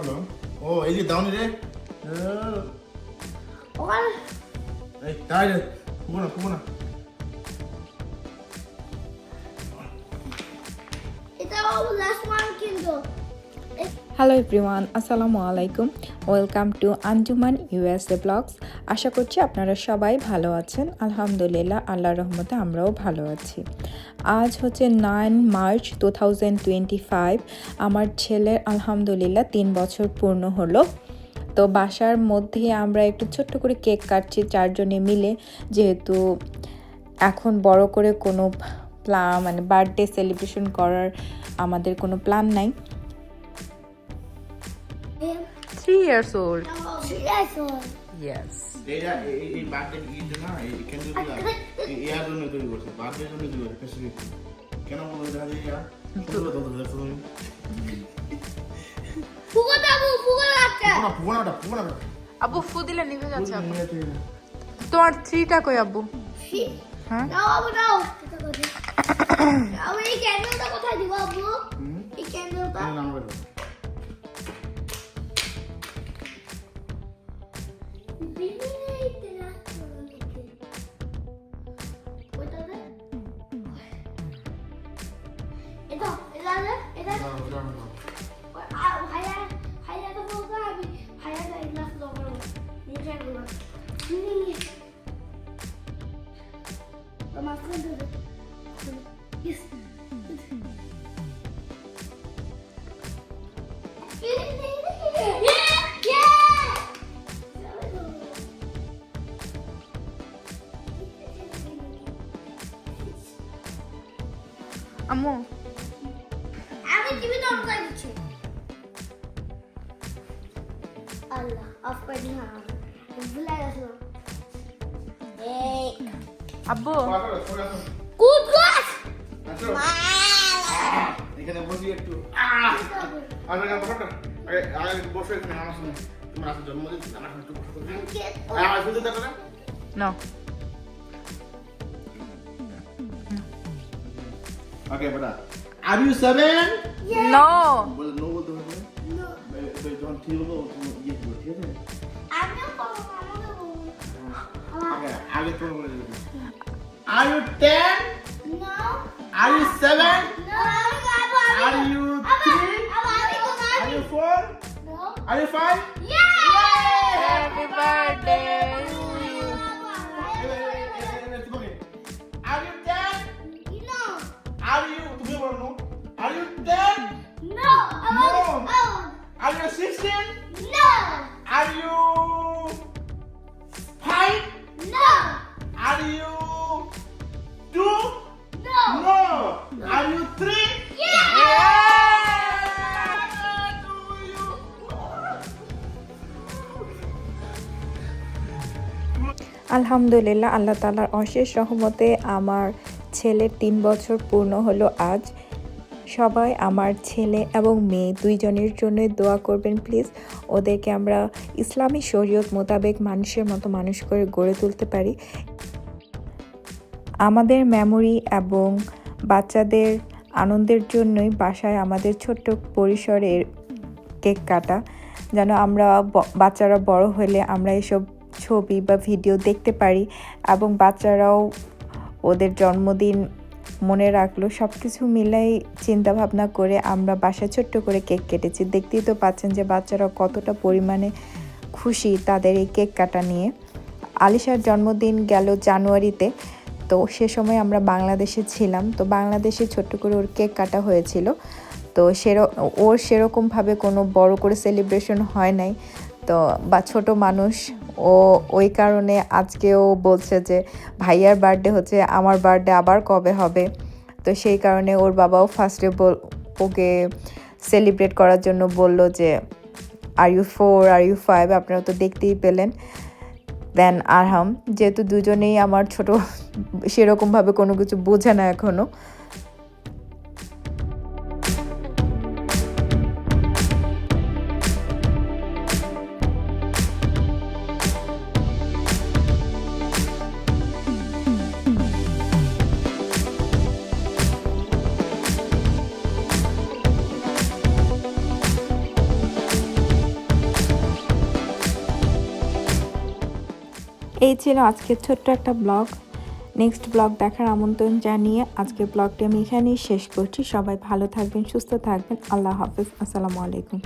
হলো ও এই যে দাওনি রে ওখানে এই তাই রে ফুবো না এটা লাস্ট ওয়ান কিন্তু হ্যালো এভরিওয়ান, আসসালামু আলাইকুম। Welcome to Anjuman USA blogs. আশা করছি আপনারা সবাই ভালো আছেন। আলহামদুলিল্লাহ, আল্লাহর রহমতে আমরাও ভালো আছি। আজ হচ্ছে 9 মার্চ 2025। আমার ছেলের আলহামদুলিল্লাহ 3 বছর পূর্ণ হলো। তো বাসার মধ্যে আমরা একটু ছোট্ট করে কেক কাটছি চারজনে মিলে, যেহেতু এখন বড় করে কোনো মানে বার্থডে সেলিব্রেশন করার আমাদের কোনো প্ল্যান নাই। 3 years old. Yes. এইটা এই বার্থডে ঈদ না এই ক্যান্ডেল এই ইয়ার জন্য তৈরি করছে বার্থডে জন্য তৈরি করছে স্পেসিফিক কেন বলবো দেখা যায় ইয়া ফুগো না আব্বু ফু দিলে নিভে যাচ্ছে আব্বু। তোমার 3টা কই আব্বু? হ্যাঁ নাও আবু নাও এই ক্যান্ডেলটা কোথায় দিব আবু? এই ক্যান্ডেলটা নাম বলো আম্মু আমি টিভি অন করে দিচ্ছি আল্লাহ অফ করে দিন না ভুলে গেছো এই আব্বু গুড গাছ এখানে বসি একটু আর না বসো আগে বসো এখানে আমার সামনে তোমার আজকে জন্মদিন আমার সামনে একটু বসো আমার শুধু দেখো না নো ওকে বেটা আর ইউ 7 নো বলে নো বলতে হবে নো তো যখন ঠিক হলো ইয়ে করো ঠিক আছে আমিও করব আমাকে বলুন ওকে আগে তো বলে দিবি are you 10 no are you 7 no আমি গাবো আর ইউ 3 আমি গাবো are you 4 no are you 5 yeah happy birthday Are you 10? No Are you? তুমি বলো no. Are you 10? No Are you 16? No Are you 5? No Are you 2? No No. Are you 3? আলহামদুলিল্লাহ, আল্লাহ তাআলার অশেষ রহমতে আমার ছেলের 3 বছর পূর্ণ হলো আজ। সবাই আমার ছেলে এবং মেয়ে দুইজনের জন্য দোয়া করবেন প্লিজ। ওদেরকে আমরা ইসলামী শরীয়ত মোতাবেক মানুষের মতো মানুষ করে গড়ে তুলতে পারি। আমাদের মেমোরি এবং বাচ্চাদের আনন্দের জন্যই বাসায় আমাদের ছোট্ট পরিসরের কেক কাটা, যেন আমরা বাচ্চারা বড় হলে আমরা এসব ছবি বা ভিডিও দেখতে পারি এবং বাচ্চারাও ওদের জন্মদিন মনে রাখলো। সব কিছু মিলাই চিন্তা ভাবনা করে আমরা বাসায় ছোট্ট করে কেক কেটেছি। দেখতেই তো পাচ্ছেন যে বাচ্চারা কতটা পরিমাণে খুশি তাদের এই কেক কাটা নিয়ে। আলিশার জন্মদিন গেল জানুয়ারিতে, তো সে সময় আমরা বাংলাদেশে ছিলাম। তো বাংলাদেশে ছোট্ট করে ওর কেক কাটা হয়েছিল। তো ওর সেরকমভাবে কোনো বড় করে সেলিব্রেশন হয় নাই। তো বা ছোট মানুষ ওই কারণে আজকেও বলছে যে ভাইয়ার বার্থডে হচ্ছে, আমার বার্থডে আবার কবে হবে। তো সেই কারণে ওর বাবাও ফার্স্টে ওকে সেলিব্রেট করার জন্য বলল যে আর ইউ 4 আর ইউ 5, আপনারা তো দেখতেই পেলেন। দেন আরহাম, যেহেতু দুজনেই আমার ছোট, সেরকমভাবে কোনো কিছু বোঝে না এখনও। এই ছিল আজকের ছোট্ট একটা ব্লগ। নেক্সট ব্লগ দেখার আমন্ত্রণ জানিয়ে আজকের ব্লগটি আমি এখানেই শেষ করছি। সবাই ভালো থাকবেন, সুস্থ থাকবেন। আল্লাহ হাফেজ, আসসালামু আলাইকুম।